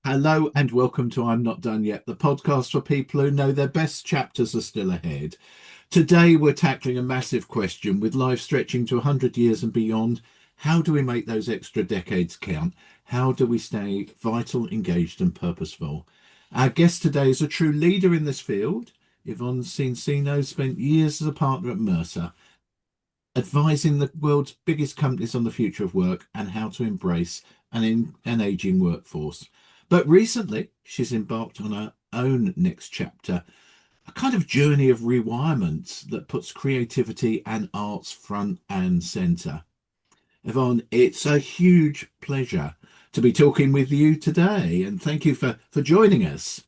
Hello and welcome to I'm Not Done Yet, the podcast for people who know their best chapters are still ahead. Today we're tackling a massive question with life stretching to 100 years and beyond. How do we make those extra decades count? How do we stay vital, engaged and purposeful? Our guest today is a true leader in this field. Yvonne Cincino spent years as a partner at Mercer, advising the world's biggest companies on the future of work and how to embrace an aging workforce. But recently, she's embarked on her own next chapter, a kind of journey of rewirement that puts creativity and arts front and centre. Yvonne, it's a huge pleasure to be talking with you today, and thank you for joining us.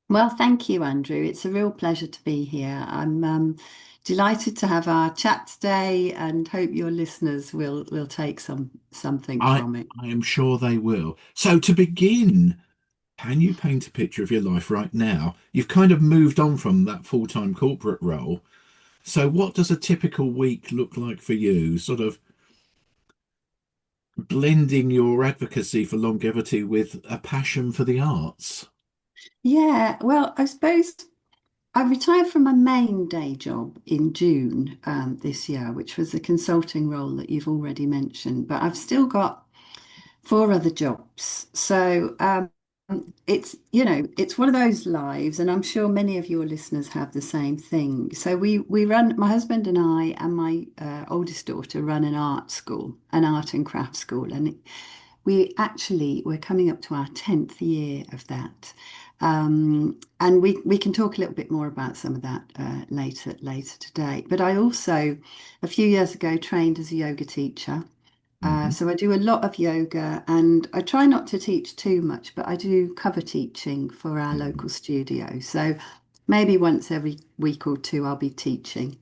Well, thank you, Andrew. It's a real pleasure to be here. I'm delighted to have our chat today and hope your listeners will take something I, from it. I am sure they will. So, to begin, can you paint a picture of your life right now? You've kind of moved on from that full-time corporate role. So what does a typical week look like for you? Sort of blending your advocacy for longevity with a passion for the arts. Yeah, well, I suppose I retired from my main day job in June this year, which was the consulting role that you've already mentioned, but I've still got four other jobs. So it's one of those lives, and I'm sure many of your listeners have the same thing. So we run, my husband and I and my oldest daughter run an art school, an art and craft school, and we're coming up to our 10th year of that. And we can talk a little bit more about some of that later today. But I also, a few years ago, trained as a yoga teacher. Mhm. So I do a lot of yoga and I try not to teach too much, but I do cover teaching for our Mhm. local studio. So maybe once every week or two, I'll be teaching.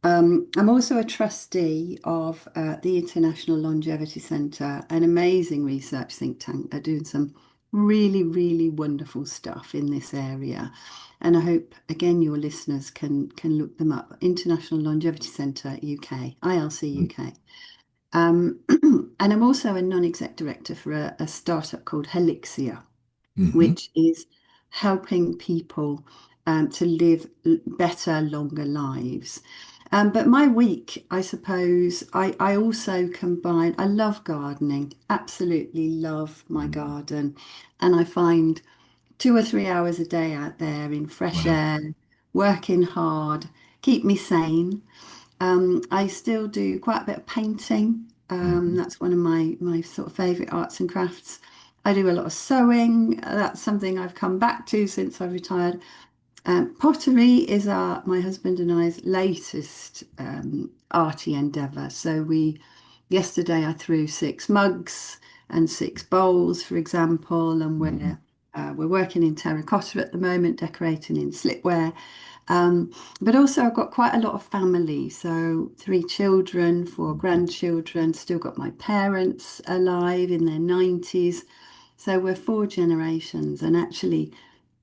I'm also a trustee of the International Longevity Centre, an amazing research think tank. They're doing some really, really wonderful stuff in this area. And I hope, again, your listeners can look them up. International Longevity Centre UK, ILC UK. And I'm also a non-exec director for a startup called Helixia, Mhm. which is helping people to live better, longer lives. But my week, I suppose, I also combine, I love gardening, absolutely love my Mhm. garden. And I find 2 or 3 hours a day out there in fresh Wow. air, working hard, keep me sane. I still do quite a bit of painting. Mhm. That's one of my sort of favourite arts and crafts. I do a lot of sewing. That's something I've come back to since I've retired. Pottery is my husband and I's latest arty endeavour. So yesterday I threw 6 mugs and 6 bowls, for example, and Mhm. we're working in terracotta at the moment, decorating in slipware. But also I've got quite a lot of family. So 3 children, four Mhm. grandchildren, still got my parents alive in their 90s. So we're 4 generations, and actually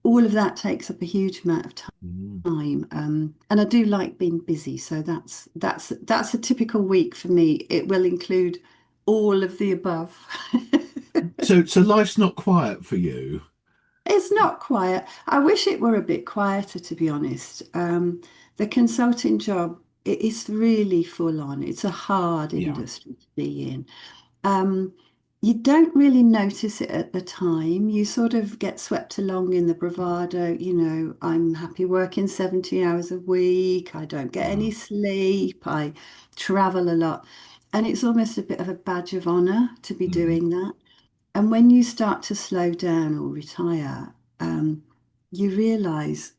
all of that takes up a huge amount of Mhm. time. And I do like being busy. So that's a typical week for me. It will include all of the above. So life's not quiet for you. It's not quiet. I wish it were a bit quieter, to be honest. The consulting job, it is really full on. It's a hard Yeah. industry to be in. Um, you don't really notice it at the time. You sort of get swept along in the bravado. I'm happy working 70 hours a week. I don't get any Wow. sleep. I travel a lot. And it's almost a bit of a badge of honor to be Mhm. doing that. And when you start to slow down or retire, you realize,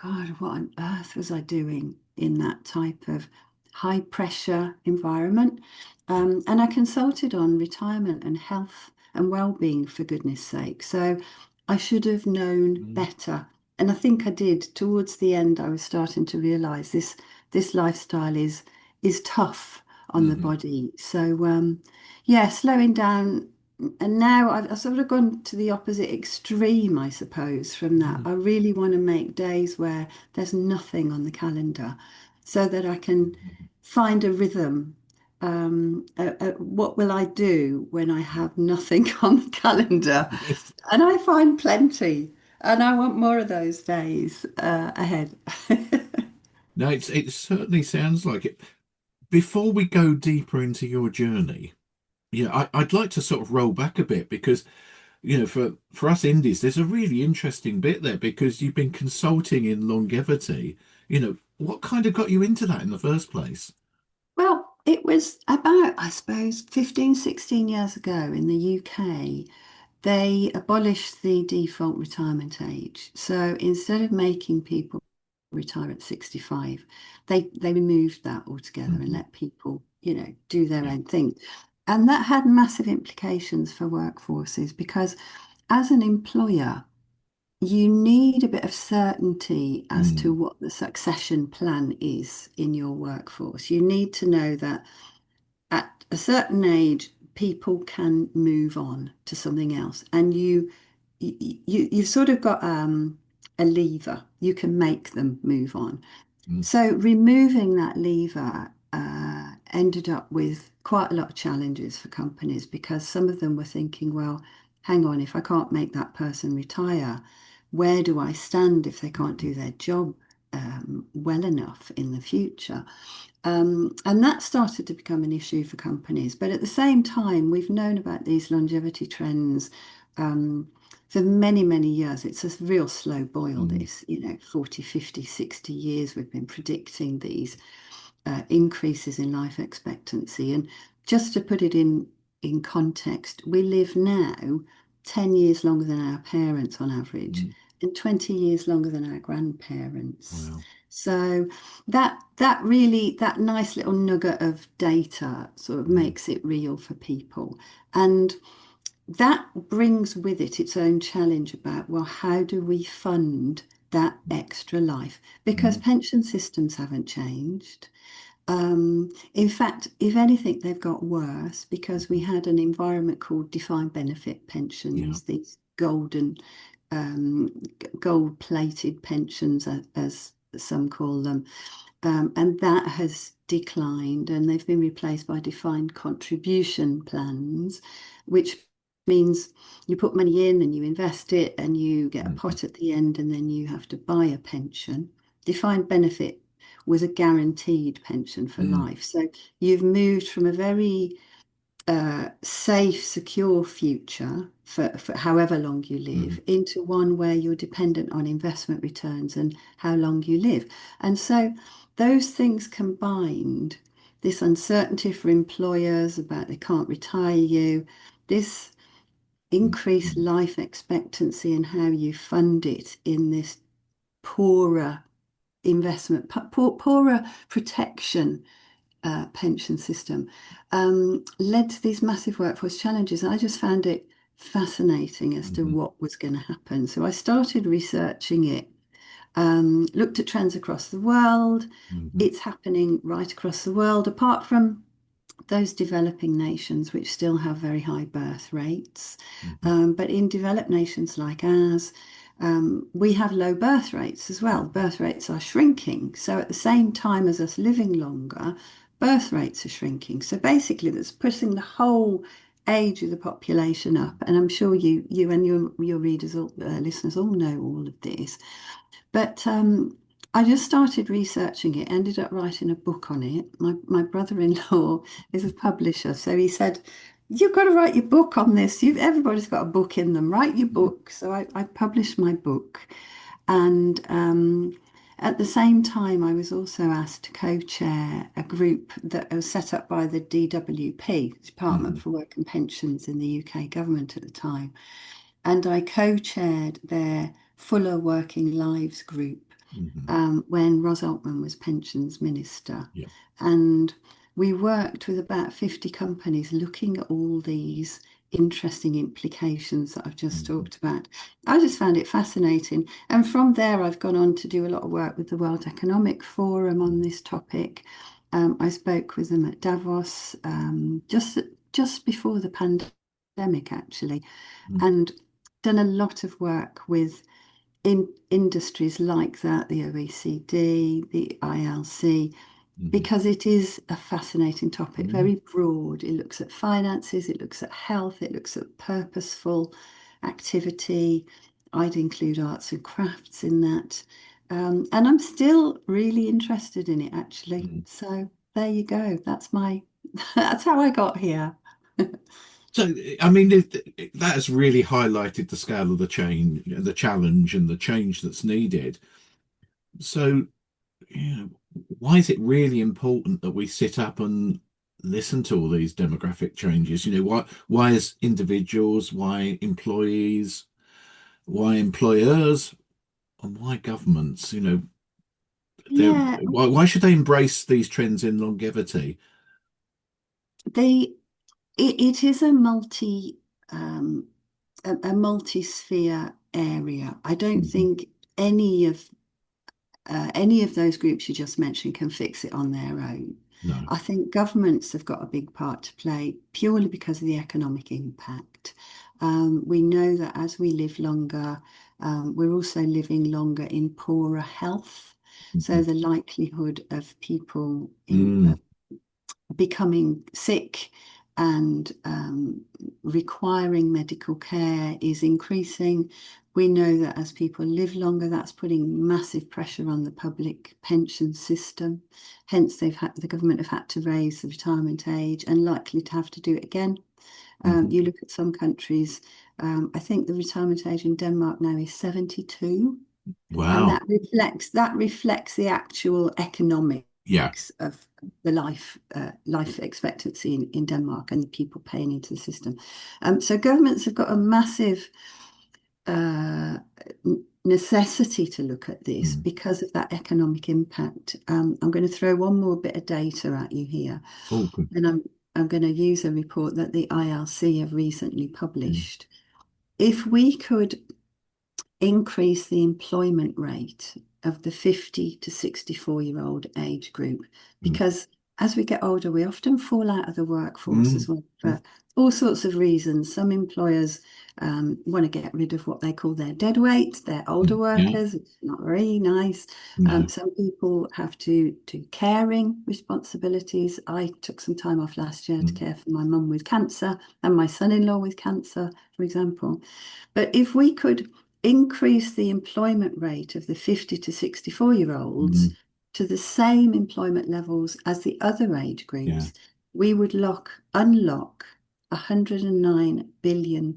God, what on earth was I doing in that type of high pressure environment? And I consulted on retirement and health and well-being, for goodness sake. So I should have known Mhm. better. And I think I did. Towards the end, I was starting to realize this lifestyle is tough on the Mhm. body. So yeah, slowing down. And now I've sort of gone to the opposite extreme, I suppose, from that. Mhm. I really want to make days where there's nothing on the calendar so that I can find a rhythm what will I do when I have nothing on the calendar? Yes. And I find plenty, and I want more of those days ahead. No, it certainly sounds like it. Before we go deeper into your journey, yeah, I'd like to sort of roll back a bit because, for us indies, there's a really interesting bit there because you've been consulting in longevity. What kind of got you into that in the first place? Well, it was about, I suppose, 15, 16 years ago in the UK. They abolished the default retirement age. So instead of making people retire at 65, they removed that altogether and Hmm. let people, do their Yeah. own thing. And that had massive implications for workforces because as an employer, you need a bit of certainty as to Mm. what the succession plan is in your workforce. You need to know that at a certain age, people can move on to something else, and you've sort of got a lever. You can make them move on. Mm. So removing that lever ended up with quite a lot of challenges for companies because some of them were thinking, well, hang on, if I can't make that person retire, where do I stand if they can't do their job well enough in the future? And that started to become an issue for companies. But at the same time, we've known about these longevity trends um, for many, many years. It's a real slow boil, Mm. this, 40, 50, 60 years we've been predicting these increases in life expectancy. And just to put it in context, we live now 10 years longer than our parents on average Mm. and 20 years longer than our grandparents. Wow. So that nice little nugget of data sort of Mm. makes it real for people. And that brings with it its own challenge about, well, how do we fund that extra life? Because Mm. pension systems haven't changed. In fact, if anything, they've got worse because we had an environment called defined benefit Yeah. pensions, these um, gold-plated pensions, as some call them, and that has declined, and they've been replaced by defined contribution plans, which means you put money in and you invest it, and you get a Mm. pot at the end, and then you have to buy a pension. Defined benefit was a guaranteed pension for Mm. life. So you've moved from a very safe, secure future for however long you Mm. live into one where you're dependent on investment returns and how long you live. And so those things combined, this uncertainty for employers about they can't retire you, this Mm. increased Mm. life expectancy and how you fund it in this poorer investment, poorer protection pension system, led to these massive workforce challenges. And I just found it fascinating as to Mm. what was going to happen. So I started researching it, looked at trends across the world. Mm. It's happening right across the world, apart from those developing nations which still have very high birth rates. Mm. But in developed nations like ours, we have low birth rates as well. Birth rates are shrinking. So at the same time as us living longer, birth rates are shrinking. So basically, that's pushing the whole age of the population up. And I'm sure you and your readers, listeners, all know all of this. But I just started researching it, ended up writing a book on it. My brother-in-law is a publisher, so he said, "You've got to write your book on this. Everybody's got a book in them. Write your Mm. book." So I published my book, and at the same time, I was also asked to co-chair a group that was set up by the DWP, Department Mm. for Work and Pensions in the UK government at the time, and I co-chaired their Fuller Working Lives group Mm. when Ros Altman was pensions minister. Yeah. And we worked with about 50 companies looking at all these interesting implications that I've just Mm. talked about. I just found it fascinating. And from there, I've gone on to do a lot of work with the World Economic Forum on this topic. I spoke with them at Davos just before the pandemic, actually, Mm. and done a lot of work with in industries like that, the OECD, the ILC, Mhm. because it is a fascinating topic, Mm. very broad. It looks at finances, it looks at health, it looks at purposeful activity. I'd include arts and crafts in that. And I'm still really interested in it, actually. Mm. So there you go. That's how I got here. So, I mean, that has really highlighted the scale of the change, the challenge, and the change that's needed. So, you know, why is it really important that we sit up and listen to all these demographic changes? You know, why as individuals, why employees, why employers, and why governments? You know, Yeah, why should they embrace these trends in longevity? they it is um, a multi-sphere area. I don't Mhm. think any of those groups you just mentioned can fix it on their own. No. I think governments have got a big part to play purely because of the economic impact. We know that as we live longer, we're also living longer in poorer health. So Mhm. the likelihood of people Mm. becoming sick and requiring medical care is increasing. We know that as people live longer, that's putting massive pressure on the public pension system. Hence, the government have had to raise the retirement age and likely to have to do it again. Mhm. You look at some countries, I think the retirement age in Denmark now is 72, and Wow. that reflects the actual economics Yeah. of the life expectancy in Denmark and the people paying into the system. So governments have got a massive uh, necessity to look at this Mm. because of that economic impact. I'm going to throw one more bit of data at you here, Oh, good. and I'm going to use a report that the ILC have recently Mm. published. If we could increase the employment rate of the 50 to 64-year-old age group, Mm. because as we get older, we often fall out of the workforce Mm. as well Mm. for all sorts of reasons. Some employers want to get rid of what they call their dead weight, their older Mm. Yeah. workers. It's not very nice. No. Some people have to do caring responsibilities. I took some time off last year to Mm. care for my mum with cancer and my son-in-law with cancer, for example. But if we could increase the employment rate of the 50 to 64-year-olds Mm. to the same employment levels as the other age Yeah. groups, we would unlock £109 billion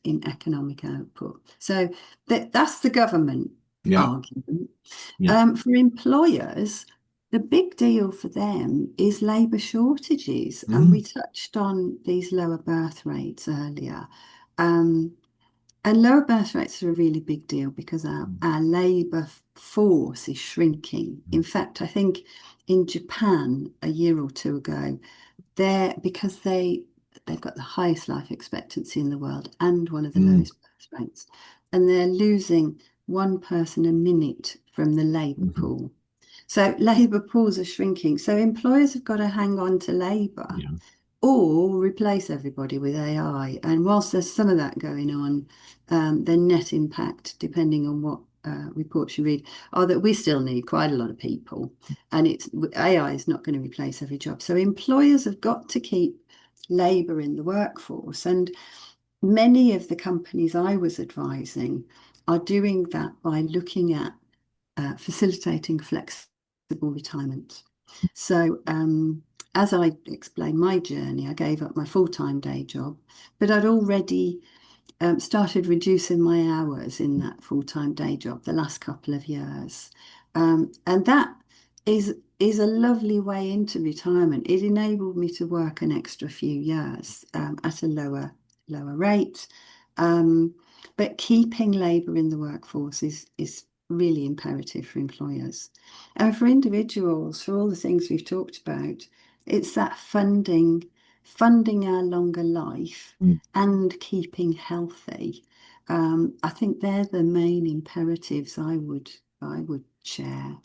in economic output. So that's the government Yeah. argument. Yeah. For employers, the big deal for them is labour shortages. And Mm. we touched on these lower birth rates earlier. Um, and lower birth rates are a really big deal because Mm. our labour force is shrinking. Mm. In fact, I think in Japan a year or two ago, because they've got the highest life expectancy in the world and one of the Mm. lowest birth rates, and they're losing one person a minute from the labour Mhm. pool. So labour pools are shrinking. So employers have got to hang on to labour Yeah. or replace everybody with AI. And whilst there's some of that going on, the net impact, depending on what reports you read, are that we still need quite a lot of people, and it's AI is not going to replace every job. So employers have got to keep labour in the workforce, and many of the companies I was advising are doing that by looking at facilitating flexible retirement. So, as I explained my journey, I gave up my full-time day job, but I'd already started reducing my hours in that full-time day job the last couple of years. And that is a lovely way into retirement. It enabled me to work an extra few years at a lower rate. Um, but keeping labour in the workforce is really imperative for employers. And for individuals, for all the things we've talked about, it's that funding our longer life Mm. and keeping healthy. I think they're the main imperatives I would share.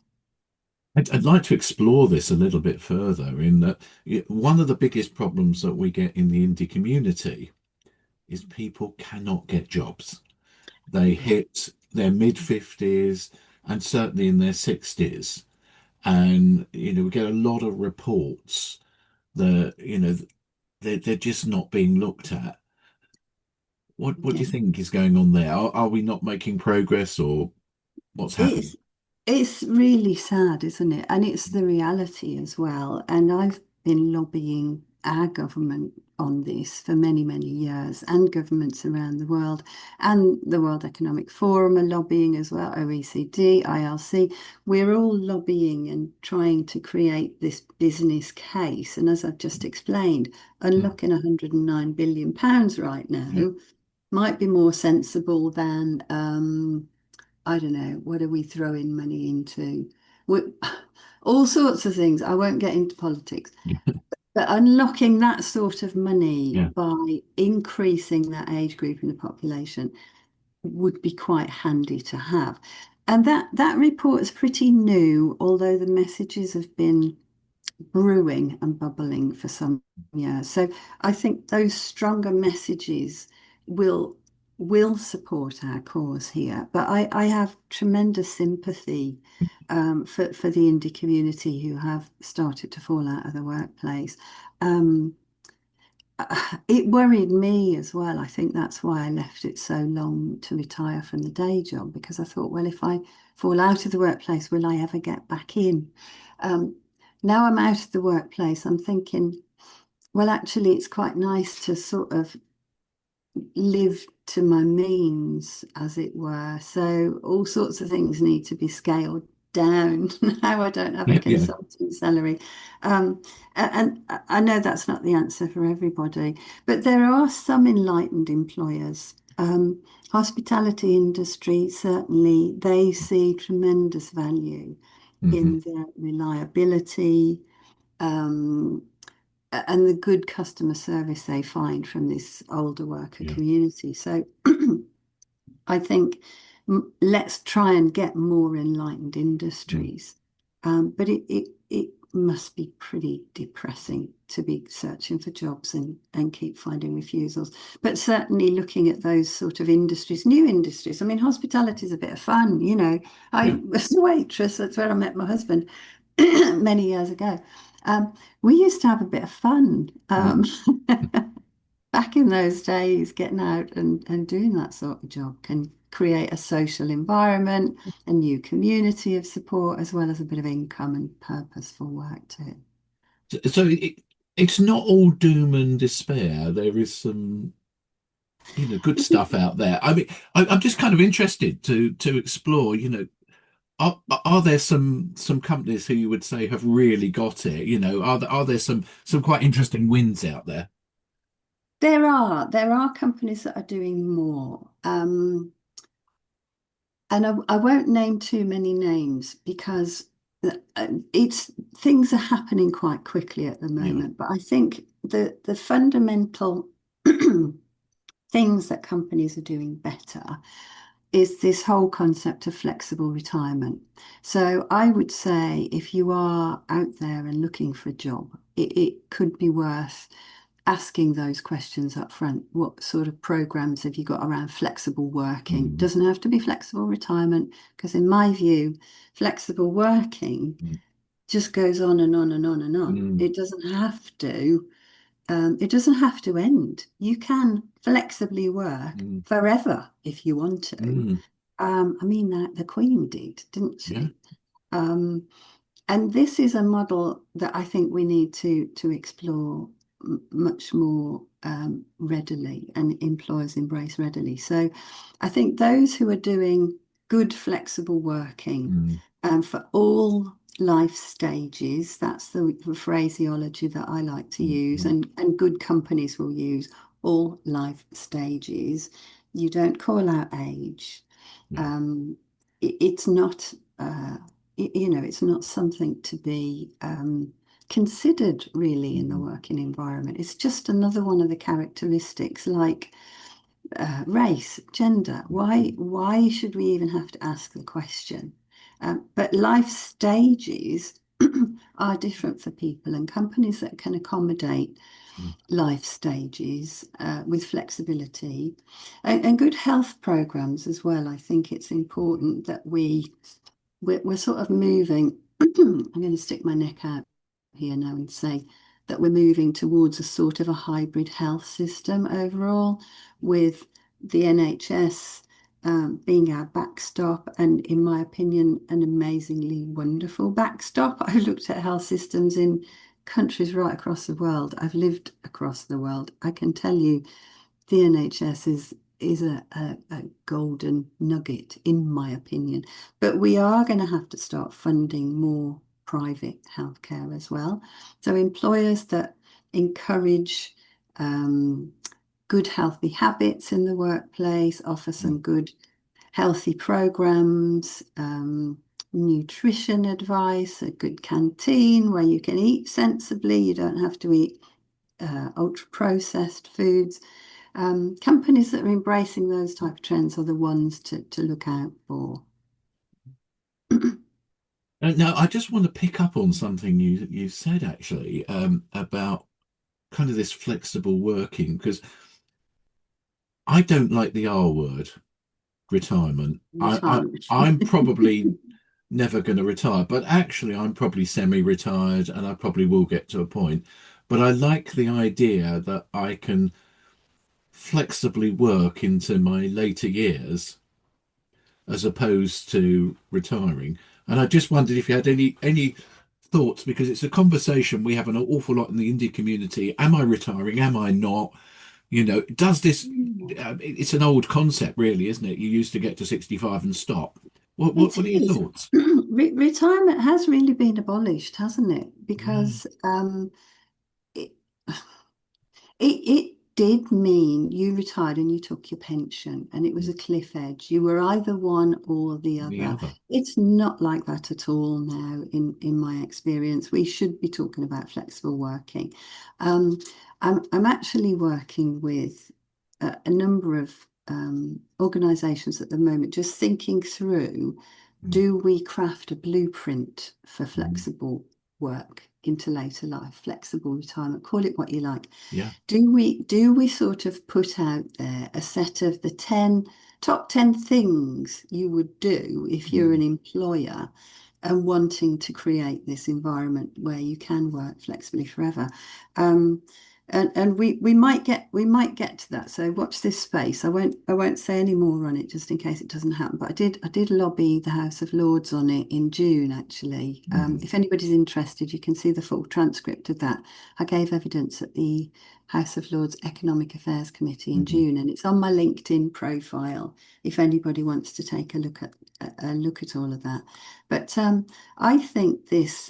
I'd like to explore this a little bit further in that one of the biggest problems that we get in the indie community is people cannot get jobs. They Yeah. hit their mid 50s and certainly in their 60s. and we get a lot of reports that they're just not being looked at. What do you Yeah. think is going on there? Are we not making progress, or what's happening? It's it's really sad, isn't it? And it's the reality as well. And I've been lobbying our government on this for many, many years, and governments around the world, and the World Economic Forum are lobbying as well, OECD, ILC. We're all lobbying and trying to create this business case. And as I've just explained, Mm. unlocking £109 billion right Yeah, now might be more sensible than I don't know, what are we throwing money into? We, all sorts of things. I won't get into politics, but unlocking that sort of money yeah, by increasing that age group in the population would be quite handy to have. And that report is pretty new, although the messages have been brewing and bubbling for some years. So I think those stronger messages will will support our cause here. But I have tremendous sympathy for the indie community who have started to fall out of the workplace. Um, it worried me as well. I think that's why I left it so long to retire from the day job, because I thought, well, if I fall out of the workplace, will I ever get back in? Um, Now I'm out of the workplace, I'm thinking, well, actually, it's quite nice to sort of live to my means, as it were. So all sorts of things need to be scaled down. Now I don't have a yeah, yeah. consulting salary. Um, and I know that's not the answer for everybody, but there are some enlightened employers. Hospitality industry, certainly, they see tremendous value Hmm. in their reliability, um, and the good customer service they find from this older worker Yeah, community. So I think let's try and get more enlightened mm, industries. But it must be pretty depressing to be searching for jobs and keep finding refusals. But certainly looking at those sort of industries, new industries. I mean, hospitality is a bit of fun, you know. yeah, I was a waitress, that's where I met my husband many years ago. We used to have a bit of fun. mm, Back in those days, getting out and doing that sort of job can create a social environment, a new community of support, as well as a bit of income and purposeful work too. so it's not all doom and despair. There is some good stuff out there. I mean, I'm just kind of interested to explore. Are there some companies who you would say have really got it? Are there some quite interesting wins out there? There are companies that are doing more. And I won't name too many names because it's things are happening quite quickly at the Yeah. moment. But I think the fundamental things that companies are doing better is this whole concept of flexible retirement. So I would say if you are out there and looking for a job, it could be worth asking those questions up front. What sort of programs have you got around flexible working? Mm, Doesn't have to be flexible retirement, because in my view, flexible working mm, just goes on and on and on and on. mm, It doesn't have to end. You can flexibly work mm, forever if you want to. mm. I mean, that the Queen did, didn't Yeah. she? Um, and this is a model that I think we need to explore much more readily, and employers embrace readily. So I think those who are doing good flexible working Mm, for all life stages, that's the phraseology that I like to mm, use, mm. and good companies will use all life stages. You don't call out age. Yeah. Um, it's not, it's not something to be considered really in the Mm, working environment. It's just another one of the characteristics, like race, gender. Why should we even have to ask the question? But life stages are different for people, and companies that can accommodate mm, life stages with flexibility and good health programs as well. I think it's important that we're sort of moving. I'm going to stick my neck out here now and say that we're moving towards a sort of a hybrid health system overall, with the NHS being our backstop, and in my opinion, an amazingly wonderful backstop. I've looked at health systems in countries right across the world. I've lived across the world. I can tell you the NHS is a golden nugget, in my opinion. But we are going to have to start funding more private healthcare as well. So employers that encourage good, healthy habits in the workplace, offer Mm. some good, healthy programs, nutrition advice, a good canteen where you can eat sensibly. You don't have to eat ultra processed foods. Companies that are embracing those type of trends are the ones to look out for. Now, I just want to pick up on something you said actually, about kind of this flexible working, because I don't like the R word, retirement. Retirement. I'm probably never going to retire, but actually I'm probably semi-retired and I probably will get to a point. But I like the idea that I can flexibly work into my later years as opposed to retiring. And I just wondered if you had any thoughts, because it's a conversation we have an awful lot in the indie community. Am I retiring? Am I not? Does this? It's an old concept, really, isn't it? You used to get to 65 and stop. What It what what are your is. thoughts? Retirement has really been abolished, hasn't it? Yeah. Because it, it did mean you retired and you took your pension, and it was Mm. a cliff edge. You were either one or the The other. other. It's not like that at all now, in my experience. We should be talking about flexible working. Um, I'm actually working with a number of organisations at the moment, just thinking through, Mm. do we craft a blueprint for Mm. flexible work into later life, flexible retirement, call it what you like. Yeah. Do we sort of put out there a set of the top 10 things you would do if you're Mm. an employer and wanting to create this environment where you can work flexibly forever? Um, and we might get to that. So watch this space. I won't say any more on it just in case it doesn't happen. But I did lobby the House of Lords on it in June, actually. Mm. If anybody's interested, you can see the full transcript of that. I gave evidence at the House of Lords Economic Affairs Committee in Mhm. June, and it's on my LinkedIn profile if anybody wants to take a look at all of that. But I think this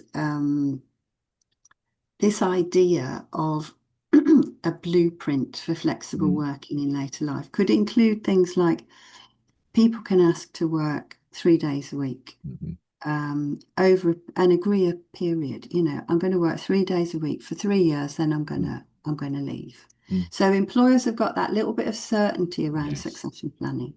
idea of a blueprint for flexible Mm. working in later life could include things like people can ask to work 3 days a week, Mhm. over and agree a period. I'm going to work 3 days a week for 3 years, then Mm. I'm going to leave. Mm. So employers have got that little bit of certainty around Yes. succession planning.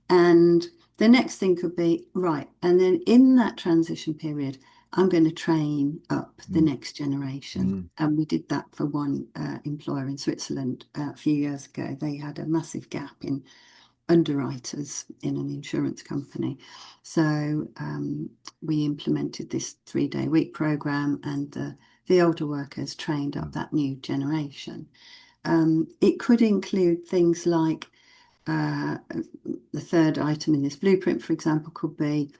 And the next thing could be, right, and then in that transition period, I'm going to train up the Mm. next generation. Mm. And we did that for one employer in Switzerland a few years ago. They had a massive gap in underwriters in an insurance company. So we implemented this 3-day week program, and the older workers trained up Mm. that new generation. It could include things like uh, the third item in this blueprint, for example, could be,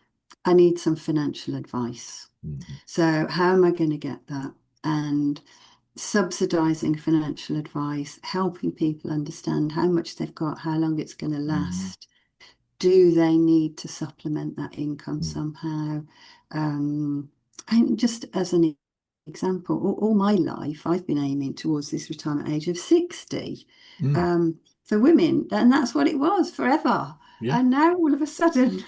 I need some financial advice. Mhm. So how am I going to get that? And subsidizing financial advice, helping people understand how much they've got, how long it's going to Mhm. last. Do they need to supplement that income Mm. somehow? And just as an example, all my life, I've been aiming towards this retirement age of 60 Mm. for women, and that's what it was forever. Yeah. And now all of a sudden,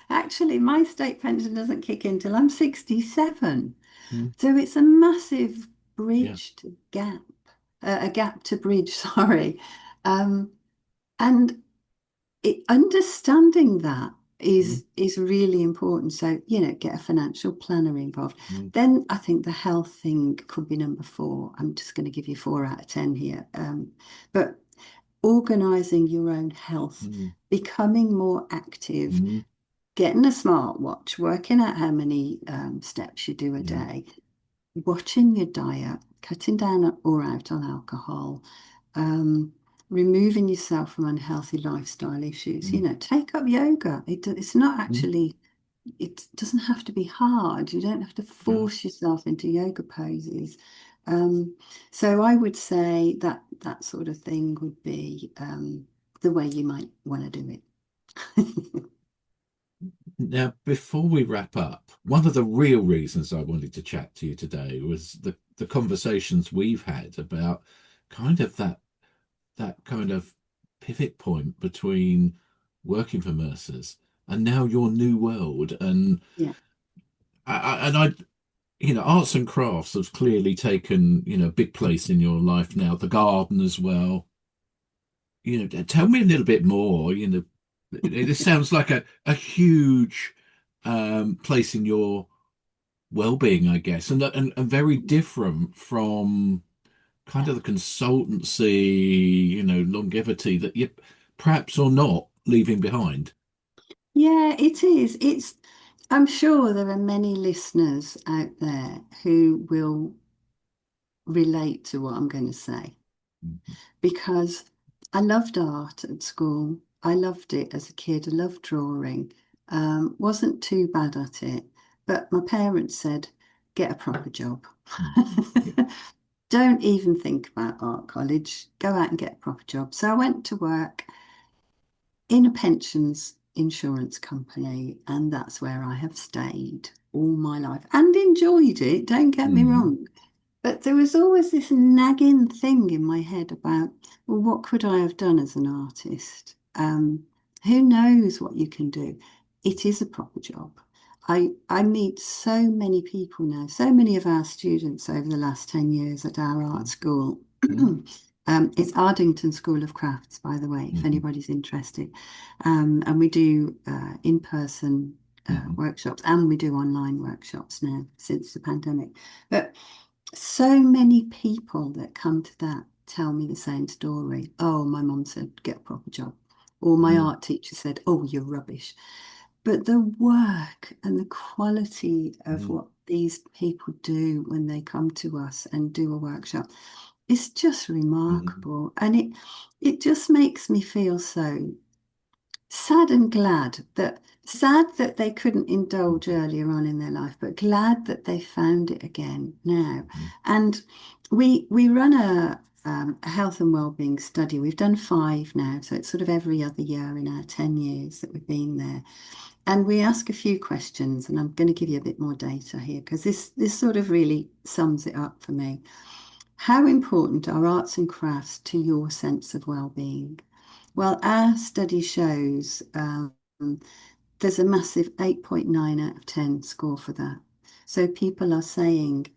actually, my state pension doesn't kick in till I'm 67. Mm. So it's a massive Yeah. bridge to gap, a gap to bridge, sorry. Um, and understanding that Mm. is really important. So, get a financial planner involved. Mm. Then I think the health thing could be number 4. I'm just going to give you 4 out of 10 here. But organizing your own health, Mm. becoming more active, Mm. getting a smartwatch, working out how many steps you do a Yeah. day, watching your diet, cutting down or out on alcohol, um, removing yourself from unhealthy lifestyle issues. Mm, Take up yoga. It's not mm, actually, it doesn't have to be hard. You don't have to no. force yourself into yoga poses. Um, so I would say that that sort of thing would be the way you might want to do it. Now, before we wrap up, one of the real reasons I wanted to chat to you today was the conversations we've had about kind of that kind of pivot point between working for Mercer's and now your new world. And Yeah. I arts and crafts have clearly taken, a big place in your life now, the garden as well. Tell me a little bit more. This sounds like a huge place in your well-being, I guess, and very different from kind of the consultancy, longevity that you perhaps or not leaving behind. Yeah, it is. I'm sure there are many listeners out there who will relate to what I'm going to say Mhm. because I loved art at school. I loved it as a kid. I loved drawing. Wasn't too bad at it, but my parents said, get a proper job. Mm. Yeah. Don't even think about art college. Go out and get a proper job. So I went to work in a pensions insurance company, and that's where I have stayed all my life and enjoyed it. Don't get me Mm. wrong. But there was always this nagging thing in my head about, well, what could I have done as an artist? Who knows what you can do? It is a proper job. I meet so many people now, so many of our students over the last 10 years at our art Mm. school. Mm. It's Ardington School of Crafts, by the way, if Mhm. anybody's interested. And we do in-person Mhm. workshops and we do online workshops now since the pandemic. But so many people that come to that tell me the same story. Oh, my mum said, get a proper job. Or my Mm. art teacher said, oh, you're rubbish. But the work and the quality of Mm. what these people do when they come to us and do a workshop is just Mm. remarkable. And it just makes me feel so sad and sad that they couldn't indulge Mhm. earlier on in their life, but glad that they found it again now. Mhm. And we run a health and wellbeing study. We've done 5 now, so it's sort of every other year in our 10 years that we've been there. And we ask a few questions, and I'm going to give you a bit more data here because this sort of really sums it up for me. How important are arts and crafts to your sense of well-being? Well, our study shows there's a massive 8.9 out of 10 score for that. So people are saying,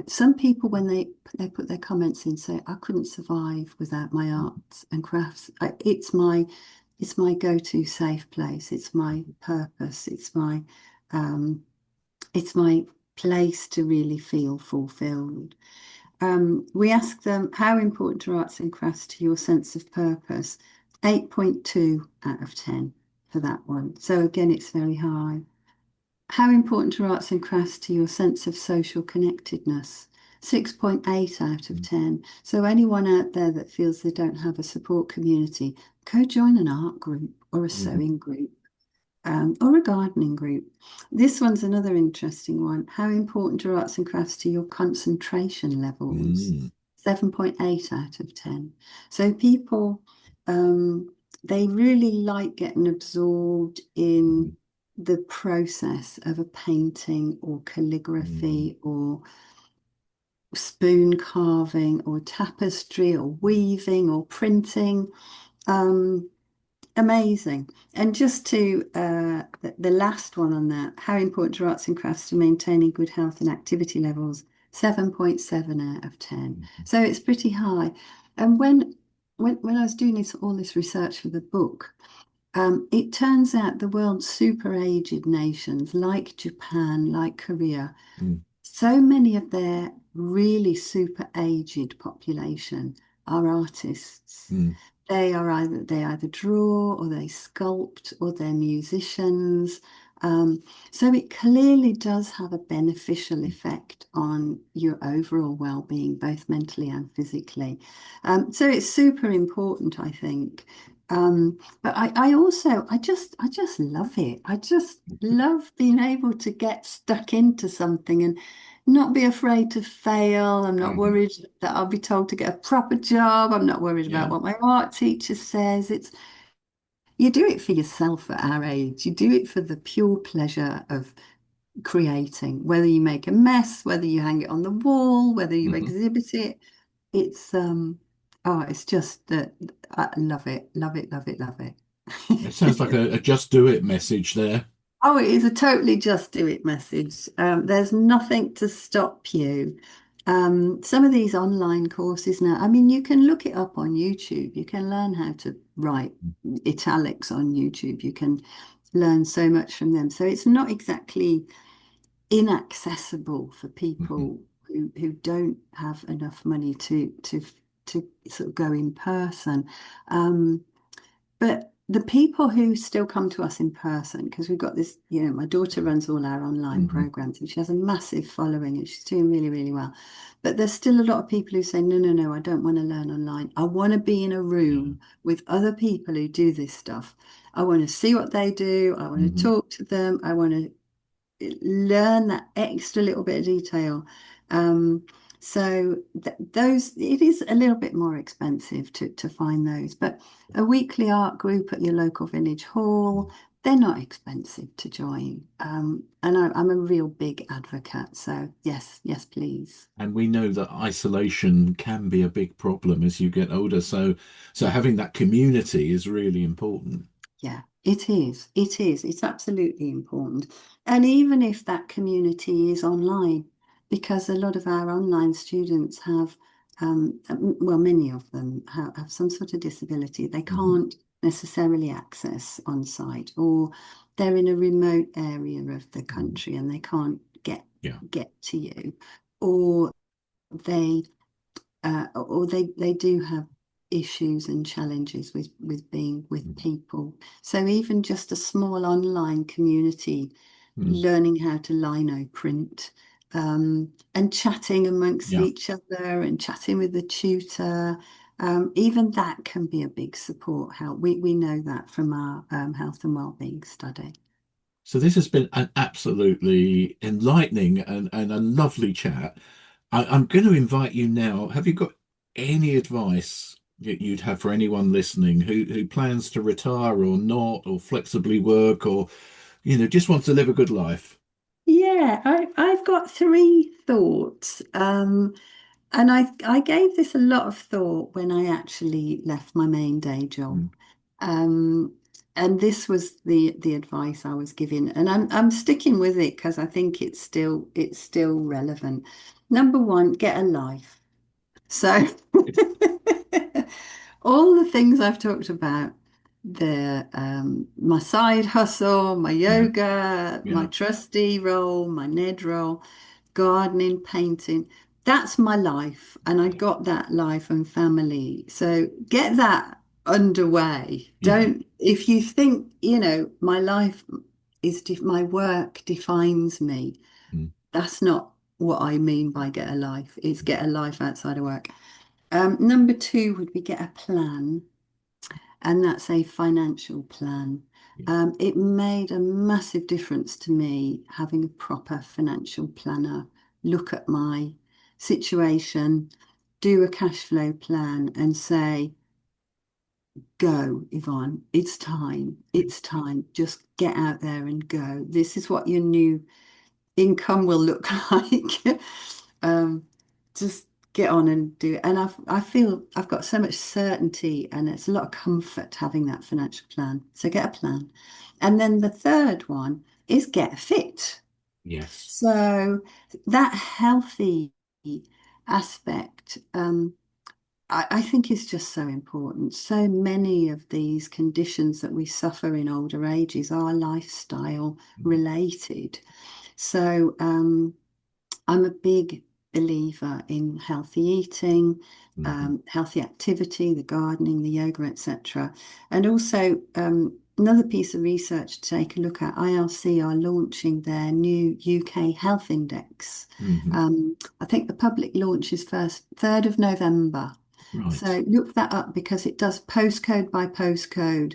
some people when they put their comments in say, I couldn't survive without my arts and crafts. It's my go-to safe place. It's my purpose. Um, it's my place to really feel fulfilled. We asked them, how important are arts and crafts to your sense of purpose? 8.2 out of 10 for that one. So again, it's very high. How important are arts and crafts to your sense of social connectedness? 6.8 out of Mm. 10. So anyone out there that feels they don't have a support community, go join an art group or a Mhm. sewing group or a gardening group. This one's another interesting one. How important are arts and crafts to your concentration levels? Mm. 7.8 out of 10. So people, um, they really like getting absorbed in Mhm. the process of a painting or Mm. calligraphy or spoon carving or tapestry or weaving or printing. Um, Amazing. And just to the last one on that, how important are arts and crafts to maintaining good health and activity levels? 7.7 out of 10. Mhm. So it's pretty high. And when I was doing all this research for the book, it turns out the world's super aged nations like Japan, like Korea, Mm. so many of their really super aged population are artists. Mm. They either draw or they sculpt or they're musicians. So it clearly does have a beneficial effect on your overall well-being, both mentally and physically. So it's super important, I think. But I just love it. I just love being able to get stuck into something and not be afraid to fail. I'm not Mhm. worried that I'll be told to get a proper job. I'm not worried about Yeah. what my art teacher says. It's you do it for yourself at our age. You do it for the pure pleasure of creating, whether you make a mess, whether you hang it on the wall, whether you Mhm. exhibit it. It's oh, it's just that I love it, love it, love it, love It sounds like it. a just do it message there. Oh, it is a totally just do it message. There's nothing to stop you. Some of these online courses now, I mean, you can look it up on YouTube. You can learn how to write italics on YouTube. You can learn so much from them. So it's not exactly inaccessible for Mhm. people who don't have enough money to sort of go in person. Um, but the people who still come to us in person, because we've got this, my daughter runs all our online Mhm. programs and she has a massive following and she's doing really, really well. But there's still a lot of people who say, no, no, no, I don't want to learn online. I want to be in a Yeah. room with other people who do this stuff. I want to see what they do. I want to Mhm. talk to them. I want to learn that extra little bit of detail. Um, so those it is a little bit more expensive to find those, but a weekly art group at your local village hall, they're not expensive to join. And I'm a real big advocate. So yes, yes, please. And we know that isolation can be a big problem as you get older. So Yeah. having that community is really important. Yeah, it is. It is. It's absolutely important. And even if that community is online, because a lot of our online students have, well, many of them have some sort of disability. They Mhm. can't necessarily access on site, or they're in a remote area of the Mhm. country and they can't Yeah. get to you, or they or they do have issues and challenges with being with Mhm. people. So even just a small online community, Mm. learning how to lino print, and chatting amongst Yeah. each other and chatting with the tutor, even that can be a big support help. We know that from our health and wellbeing study. So this has been an absolutely enlightening and a lovely chat. I'm going to invite you now. Have you got any advice that you'd have for anyone listening who plans to retire or not, or flexibly work, or just wants to live a good life? Yeah, I've got three thoughts. And I gave this a lot of thought when I actually left my main day job. Mm. Um, and this was the advice I was given, and I'm sticking with it because I think it's still relevant. Number one, get a life. So all the things I've talked about, the my side hustle, my Yeah, yoga, my yeah, trustee role, my Ned role, gardening, painting. That's my life, and I yeah, got that life and family. So get that underway. yeah. Don't, if you think, my life my work defines me. Mm. That's not what I mean by get a life. It's get a life outside of work. Number two would be get a plan, and that's a financial plan. Yeah. It made a massive difference to me having a proper financial planner look at my situation, do a cash flow plan, and say, go, Yvonne, it's time. It's time. Just get out there and go. This is what your new income will look like. um, just get on and do it. And I feel I've got so much certainty and it's a lot of comfort having that financial plan. So get a plan. And then the third one is get fit. Yes. So that healthy aspect, I think is just so important. So many of these conditions that we suffer in older ages are lifestyle Mm. related. So I'm a big believer in healthy eating, Mhm. healthy activity, the gardening, the yoga, etc. And also another piece of research to take a look at, ILC are launching their new UK Health Index. Mhm. I think the public launch is 3rd of November. Right. So look that up because it does postcode by postcode,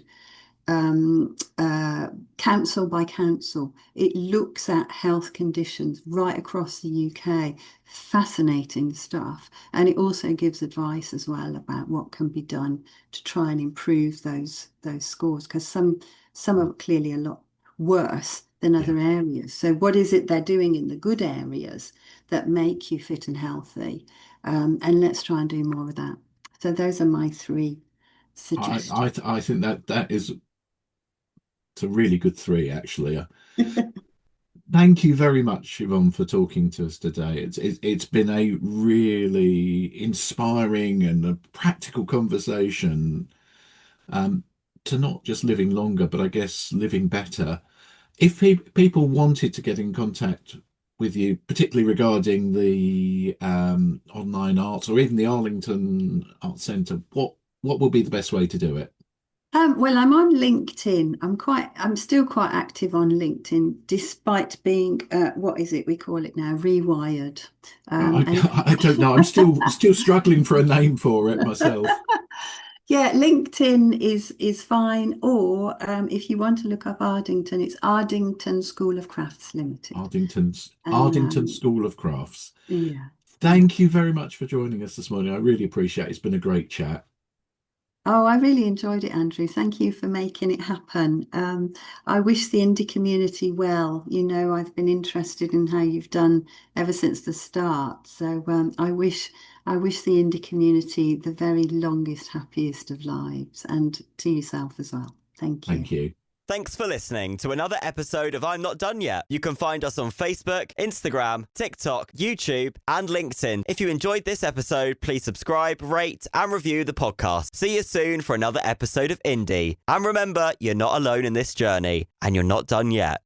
um, uh, council by council. It looks at health conditions right across the UK. Fascinating stuff. And it also gives advice as well about what can be done to try and improve those scores, because some are clearly a lot worse than Yeah. other areas. So what is it they're doing in the good areas that make you fit and healthy? And let's try and do more of that. So those are my 3 suggestions. I think that is it's a really good 3, actually. Thank you very much, Yvonne, for talking to us today. It's been a really inspiring and a practical conversation, um, to not just living longer, but I guess living better. If people wanted to get in contact with you, particularly regarding the online arts or even the Arlington Arts Centre, what will be the best way to do it? Well, I'm on LinkedIn. I'm still quite active on LinkedIn, despite being, what is it we call it now, rewired. And I don't know. I'm still struggling for a name for it myself. yeah, LinkedIn is fine. Or if you want to look up Ardington, it's Ardington School of Crafts Limited. And Ardington School of Crafts. yeah, yeah. Thank you very much for joining us this morning. I really appreciate it. It's been a great chat. Oh, I really enjoyed it, Andrew. Thank you for making it happen. I wish the indie community well. You know, I've been interested in how you've done ever since the start. So I wish the indie community the very longest, happiest of lives, and to yourself as well. Thank you. Thank you. Thanks for listening to another episode of I'm Not Done Yet. You can find us on Facebook, Instagram, TikTok, YouTube, and LinkedIn. If you enjoyed this episode, please subscribe, rate, and review the podcast. See you soon for another episode of Indie. And remember, you're not alone in this journey, and you're not done yet.